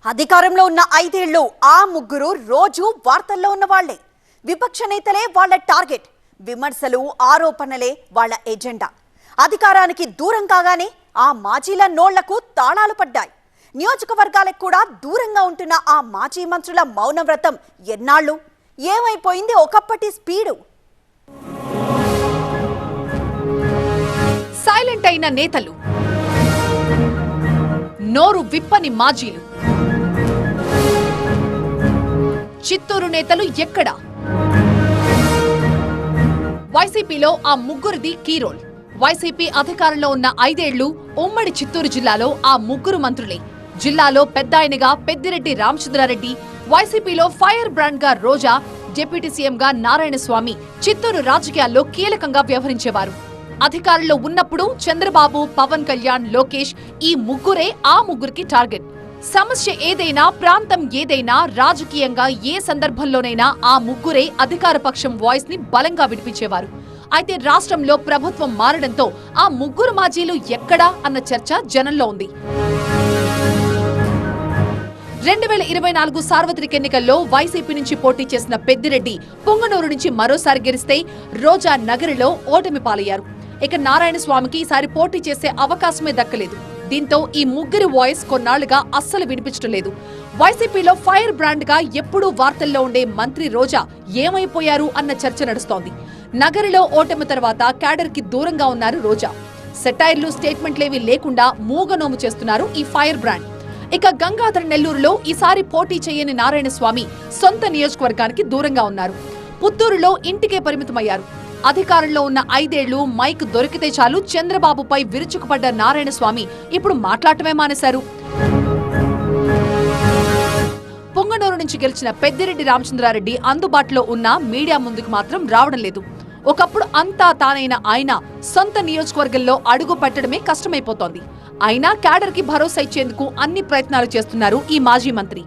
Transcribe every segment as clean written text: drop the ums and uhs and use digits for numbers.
అధికారంలో ఉన్న 5 ఏళ్లు ఆ ముగ్గురు రోజు వార్తల్లో ఉన్న వాళ్లే. విపక్ష నేతలే వాళ్ళ టార్గెట్, విమర్శలు ఆరోపణలే వాళ్ళ ఎజెండా. అధికారానికి దూరం కాగానే ఆ మాజీల నోళ్లకు తాళాలు పడ్డాయి. నియోజకవర్గాలకు కూడా దూరంగా ఉంటున్న ఆ మాజీ మంత్రుల మౌనవ్రతం ఎన్నాళ్ళు? ఏమైపోయింది ఒకప్పటి స్పీడు? సైలెంట్ అయిన నేతలు, నోరు విప్పని మాజీలు, చిత్తూరు నేతలు ఎక్కడ? వైసీపీలో ఆ ముగ్గురిది కీ రోల్. వైసీపీ అధికారంలో ఉన్న 5 ఏళ్లు ఉమ్మడి చిత్తూరు జిల్లాలో ఆ ముగ్గురు మంత్రులే. జిల్లాలో పెద్దాయనగా పెద్దిరెడ్డి రామచంద్రారెడ్డి, వైసీపీలో ఫైర్ బ్రాండ్ గా రోజా, డిప్యూటీ సీఎంగా నారాయణస్వామి చిత్తూరు రాజకీయాల్లో కీలకంగా వ్యవహరించేవారు. అధికారంలో ఉన్నప్పుడు చంద్రబాబు, పవన్ కళ్యాణ్, లోకేష్ ఈ ముగ్గురే ఆ ముగ్గురికి టార్గెట్. సమస్య ఏదైనా, ప్రాంతం ఏదైనా, రాజకీయంగా ఏ సందర్భంలోనైనా ఆ ముగ్గురే అధికార పక్షం వాయిస్ ని బలంగా వినిపించేవారు. అయితే రాష్ట్రంలో ప్రభుత్వం మారడంతో ఆ ముగ్గురు మాజీలు ఎక్కడా అన్న చర్చ జనంలో ఉంది. 2024 సార్వత్రిక ఎన్నికల్లో వైసీపీ నుంచి పోటీ చేసిన పెద్దిరెడ్డి పొంగనూరు నుంచి మరోసారి గెలిస్తే రోజా నగరిలో ఓటమి పాలయ్యారు. ఇక నారాయణస్వామికి ఈసారి పోటీ చేసే అవకాశమే దక్కలేదు. దీంతో ఈ ముగ్గురి వాయిస్ కొన్నాళ్లుగా అస్సలు వినిపించడం లేదు. వైసీపీలో ఫైర్ బ్రాండ్ గా ఎప్పుడూ వార్తల్లో ఉండే మంత్రి రోజా ఏమైపోయారు అన్న చర్చ నడుస్తోంది. నగరిలో ఓటమి తర్వాత క్యాడర్ కి దూరంగా ఉన్నారు రోజా. సెటైర్లు, స్టేట్మెంట్లేవీ లేకుండా మూగనోము చేస్తున్నారు ఈ ఫైర్ బ్రాండ్. ఇక గంగాధర్ నెల్లూరులో ఈసారి పోటీ చేయని నారాయణస్వామి సొంత నియోజకవర్గానికి దూరంగా ఉన్నారు. పుత్తూరులో ఇంటికే పరిమితమయ్యారు. అధికారంలో ఉన్న 5 ఏళ్లు మైక్ దొరికితే చాలు చంద్రబాబుపై విరుచుకుపడ్డ నారాయణస్వామి ఇప్పుడు మాట్లాడటమే మానేశారు. పొంగనూరు నుంచి గెలిచిన పెద్దిరెడ్డి రామచంద్రారెడ్డి అందుబాటులో ఉన్న మీడియా ముందుకు మాత్రం రావడం లేదు. ఒకప్పుడు అంతా తానైన ఆయన సొంత నియోజకవర్గంలో అడుగు పెట్టడమే కష్టమైపోతోంది. అయినా క్యాడర్ కి భరోసా ఇచ్చేందుకు అన్ని ప్రయత్నాలు చేస్తున్నారు ఈ మాజీ మంత్రి.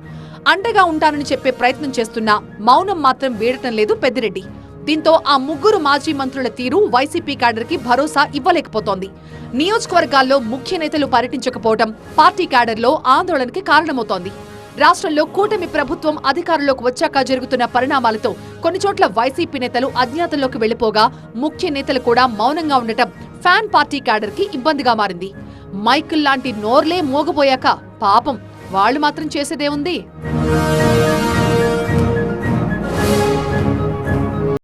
అండగా ఉంటానని చెప్పే ప్రయత్నం చేస్తున్నా మౌనం మాత్రం వీడటం లేదు పెద్దిరెడ్డి. దీంతో ఆ ముగ్గురు మాజీ మంత్రుల తీరు వైసీపీ క్యాడర్ కి భరోసా ఇవ్వలేకపోతోంది. నియోజకవర్గాల్లో ముఖ్య నేతలు పర్యటించకపోవడం పార్టీ క్యాడర్లో ఆందోళనకి కారణమవుతోంది. రాష్ట్రంలో కూటమి ప్రభుత్వం అధికారంలోకి వచ్చాక జరుగుతున్న పరిణామాలతో కొన్ని చోట్ల వైసీపీ నేతలు అజ్ఞాతంలోకి వెళ్లిపోగా ముఖ్య నేతలు కూడా మౌనంగా ఉండటం ఫ్యాన్ పార్టీ క్యాడర్ కి ఇబ్బందిగా మారింది. మైకిల్ లాంటి నోర్లే మోగపోయాక పాపం వాళ్ళు మాత్రం చేసేదేముంది?